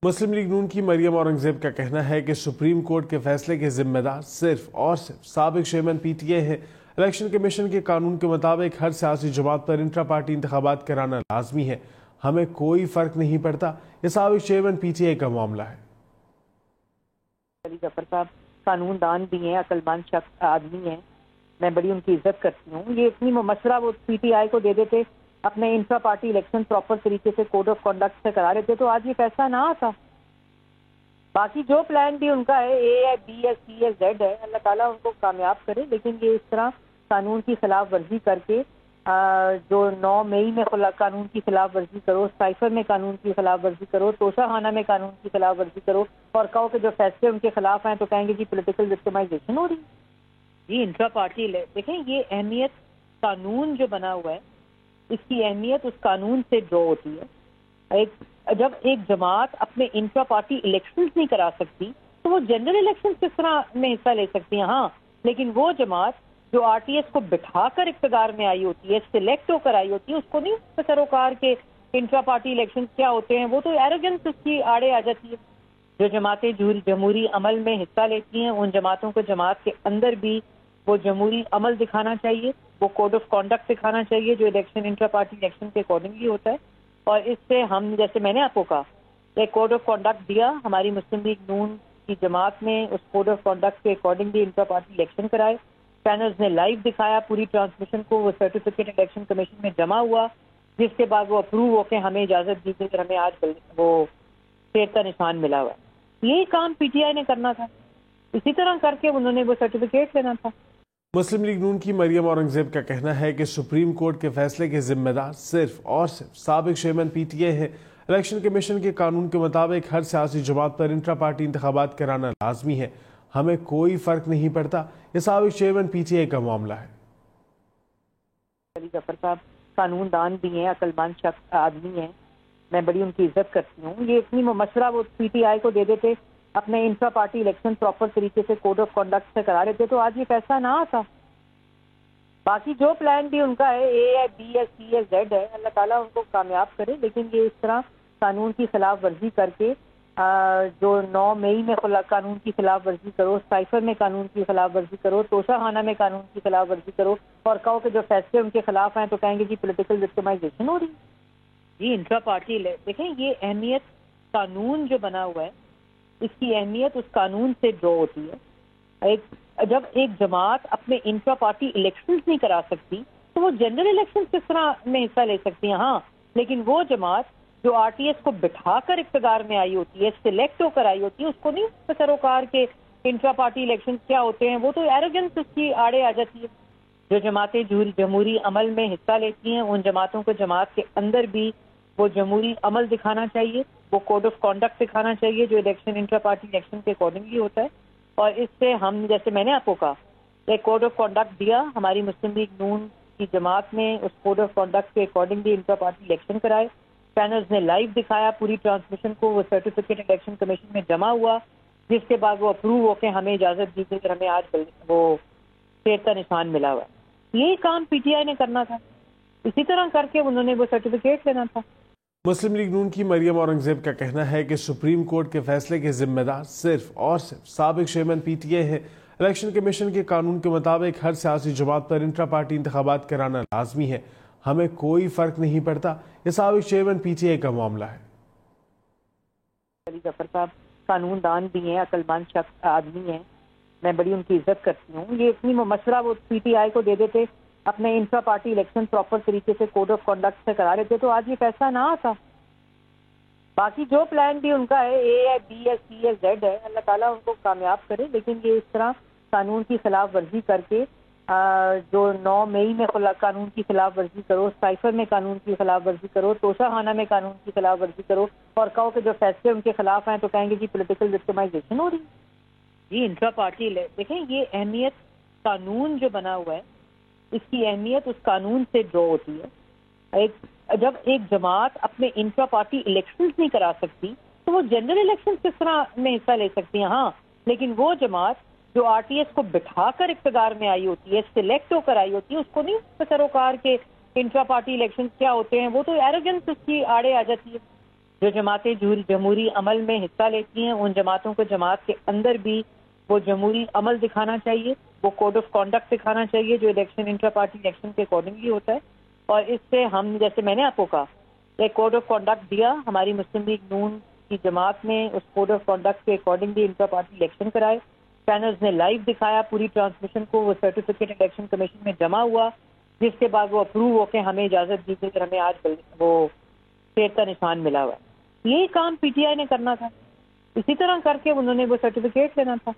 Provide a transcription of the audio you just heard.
مسلم league نون کی مریم اورنگزیب کا کہنا ہے کہ سپریم کورٹ کے فیصلے کے ذمہ دار صرف اور صرف سابق چیئرمین پی ٹی اے ہیں۔ الیکشن کمیشن کے قانون کے مطابق ہر سیاسی جماعت پر انٹرا پارٹی انتخابات کرانا لازمی ہے۔ ہمیں کوئی فرق نہیں پڑتا، یہ سابق چیئرمین پی ٹی اے کا معاملہ ہے۔ علی ظفر صاحب قانون دان بھی ہیں، عقل مند شخص آدمی ہیں، میں بڑی ان کی عزت کرتی ہوں۔ یہ اتنی مشورہ وہ پی ٹی آئی کو دے دیتے، اپنے انٹرا پارٹی الیکشن پراپر طریقے سے کوڈ آف کنڈکٹ سے کرا لیتے تو آج یہ فیصلہ نہ آتا۔ باقی جو پلان بھی ان کا ہے، اے ہے، بی ہے، سی ہے، زیڈ ہے، اللہ تعالیٰ ان کو کامیاب کرے، لیکن یہ اس طرح قانون کی خلاف ورزی کر کے جو 9 مئی میں قانون کی خلاف ورزی کرو، سائفر میں قانون کی خلاف ورزی کرو، توشہ خانہ میں قانون کی خلاف ورزی کرو اور کہو کہ جو فیصلے ان کے خلاف ہیں تو کہیں گے جی پولیٹیکل وکٹمائزیشن ہو رہی ہے۔ جی انٹرا پارٹی دیکھیں، یہ اہمیت قانون جو بنا ہوا ہے اس کی اہمیت اس قانون سے ڈرا ہوتی ہے۔ جب ایک جماعت اپنے انٹرا پارٹی الیکشنز نہیں کرا سکتی تو وہ جنرل الیکشن کس طرح میں حصہ لے سکتی ہیں؟ ہاں، لیکن وہ جماعت جو آر ٹی ایس کو بٹھا کر اقتدار میں آئی ہوتی ہے، سلیکٹ ہو کر آئی ہوتی ہے، اس کو نہیں سروکار کے انٹرا پارٹی الیکشن کیا ہوتے ہیں، وہ تو ایروگنس اس کی آڑے آ جاتی ہے۔ جو جماعتیں جمہوری عمل میں حصہ لیتی ہیں ان جماعتوں کو جماعت کے اندر بھی وہ جمہوری عمل دکھانا چاہیے، وہ کوڈ آف کانڈکٹ دکھانا چاہیے جو الیکشن انٹرا پارٹی الیکشن کے اکارڈنگلی ہوتا ہے۔ اور اس سے ہم، جیسے میں نے آپ کو کہا، ایک کوڈ آف کانڈکٹ دیا، ہماری مسلم لیگ نون کی جماعت نے اس کوڈ آف کانڈکٹ کے اکارڈنگلی انٹرا پارٹی الیکشن کرائے، چینلز نے لائیو دکھایا پوری ٹرانسمیشن کو، وہ سرٹیفکیٹ الیکشن کمیشن میں جمع ہوا، جس کے بعد وہ اپروو ہو کے ہمیں اجازت دی گئی اور ہمیں آج وہ شیر کا نشان ملا ہوا ہے۔ یہی کام پی ٹی آئی نے کرنا تھا، اسی طرح کر کے انہوں نے وہ سرٹیفکیٹ لینا تھا۔ مسلم لیگ نون کی مریم اورنگزیب کا کہنا ہے کہ سپریم کورٹ کے فیصلے کے ذمہ دار صرف اور صرف سابق چیئرمین پی ٹی اے ہیں۔ الیکشن کمیشن کے قانون کے مطابق ہر سیاسی جماعت پر انٹرا پارٹی انتخابات کرانا لازمی ہے۔ ہمیں کوئی فرق نہیں پڑتا، یہ سابق چیئرمین پی ٹی اے کا معاملہ ہے۔ علی ظفر صاحب قانون دان بھی ہیں، عقل مند شخص آدمی ہیں، میں بڑی ان کی عزت کرتی ہوں۔ یہ اتنی مشورہ وہ پی ٹی آئی کو دے دیتے، اپنے انٹرا پارٹی الیکشن پراپر طریقے سے کوڈ آف کنڈکٹ سے کرا لیتے تو آج یہ فیصلہ نہ آتا۔ باقی جو پلان بھی ان کا ہے، اے ہے، بی ہے، سی ہے، زیڈ ہے، اللہ تعالیٰ ان کو کامیاب کرے، لیکن یہ اس طرح قانون کی خلاف ورزی کر کے جو 9 مئی میں قانون کی خلاف ورزی کرو، سائفر میں قانون کی خلاف ورزی کرو، توشہ خانہ میں قانون کی خلاف ورزی کرو اور کہو کہ جو فیصلے ان کے خلاف ہیں تو کہیں گے جی پولیٹیکل وکٹمائزیشن ہو رہی ہے۔ جی انٹرا پارٹی دیکھیں، یہ اہمیت قانون جو بنا ہوا ہے اس کی اہمیت اس قانون سے ڈرا ہوتی ہے۔ جب ایک جماعت اپنے انٹرا پارٹی الیکشنز نہیں کرا سکتی تو وہ جنرل الیکشن کس طرح میں حصہ لے سکتی ہیں؟ ہاں، لیکن وہ جماعت جو آر ٹی ایس کو بٹھا کر اقتدار میں آئی ہوتی ہے، سلیکٹ ہو کر آئی ہوتی ہے، اس کو نہیں سروکار کے انٹرا پارٹی الیکشن کیا ہوتے ہیں، وہ تو ایروگنس اس کی آڑے آ جاتی ہے۔ جو جماعتیں جمہوری عمل میں حصہ لیتی ہیں ان جماعتوں کو جماعت کے اندر بھی وہ جمہوری عمل دکھانا چاہیے، وہ کوڈ آف کانڈکٹ دکھانا چاہیے جو الیکشن انٹرا پارٹی الیکشن کے اکارڈنگلی ہوتا ہے۔ اور اس سے ہم، جیسے میں نے آپ کو کہا، ایک کوڈ آف کانڈکٹ دیا، ہماری مسلم لیگ نون کی جماعت نے اس کوڈ آف کانڈکٹ کے اکارڈنگلی انٹرا پارٹی الیکشن کرائے، چینلز نے لائیو دکھایا پوری ٹرانسمیشن کو، وہ سرٹیفکیٹ الیکشن کمیشن میں جمع ہوا، جس کے بعد وہ اپروو ہو کے ہمیں اجازت دی گئی اور ہمیں آج وہ شیر کا نشان ملا ہوا ہے۔ یہی کام پی ٹی آئی نے کرنا تھا، اسی طرح کر کے انہوں نے وہ سرٹیفکیٹ لینا تھا۔ مسلم لیگ نون کی مریم اورنگزیب کا کہنا ہے کہ سپریم کورٹ کے فیصلے کے ذمہ دار صرف اور صرف سابق چیئرمین پی ٹی اے ہیں۔ الیکشن کمیشن کے قانون کے مطابق ہر سیاسی جماعت پر انٹرا پارٹی انتخابات کرانا لازمی ہے۔ ہمیں کوئی فرق نہیں پڑتا، یہ سابق چیئرمین پی ٹی اے کا معاملہ ہے۔ علی ظفر صاحب قانون دان بھی ہیں، عقل مند شخص آدمی ہیں، میں بڑی ان کی عزت کرتی ہوں۔ یہ اتنی مشورہ وہ پی ٹی آئی کو دے دیتے، اپنے انٹرا پارٹی الیکشن پراپر طریقے سے کوڈ آف کانڈکٹ سے کرا لیتے تو آج یہ فیصلہ نہ آتا۔ باقی جو پلان بھی ان کا ہے، اے ہے، بی ہے، سی ہے، زیڈ ہے، اللہ تعالیٰ ان کو کامیاب کرے، لیکن یہ اس طرح قانون کی خلاف ورزی کر کے جو 9 مئی میں قانون کی خلاف ورزی کرو، سائفر میں قانون کی خلاف ورزی کرو، توشہ خانہ میں قانون کی خلاف ورزی کرو اور کہو کہ جو فیصلے ان کے خلاف ہیں تو کہیں گے جی پولیٹیکل وکٹمائزیشن ہو رہی ہے۔ جی انٹرا پارٹی دیکھیں، یہ اہمیت قانون جو بنا ہوا ہے اس کی اہمیت اس قانون سے ڈرا ہوتی ہے۔ جب ایک جماعت اپنے انٹرا پارٹی الیکشنز نہیں کرا سکتی تو وہ جنرل الیکشن کس طرح میں حصہ لے سکتی ہیں؟ ہاں، لیکن وہ جماعت جو آر ٹی ایس کو بٹھا کر اقتدار میں آئی ہوتی ہے، سلیکٹ ہو کر آئی ہوتی ہے، اس کو نہیں سروکار کے انٹرا پارٹی الیکشن کیا ہوتے ہیں، وہ تو ایروگنس اس کی آڑے آ جاتی ہے۔ جو جماعتیں جمہوری عمل میں حصہ لیتی ہیں ان جماعتوں کو جماعت کے اندر بھی وہ جمہوری عمل دکھانا چاہیے، وہ کوڈ آف کانڈکٹ دکھانا چاہیے جو الیکشن انٹرا پارٹی الیکشن کے اکارڈنگلی ہوتا ہے. اور اس سے ہم جیسے میں نے آپ کو کہا ایک کوڈ آف کانڈکٹ دیا، ہماری مسلم لیگ نون کی جماعت نے اس کوڈ آف کانڈکٹ کے اکارڈنگلی انٹرا پارٹی الیکشن کرائے، چینلز نے لائیو دکھایا پوری ٹرانسمیشن کو، وہ سرٹیفکیٹ الیکشن کمیشن میں جمع ہوا جس کے بعد وہ اپروو ہو کے ہمیں اجازت دی گئی اور ہمیں آج وہ شیر کا نشان ملا ہوا ہے. یہی کام پی ٹی آئی نے کرنا تھا، اسی طرح کر کے انہوں نے وہ سرٹیفکیٹ لینا تھا.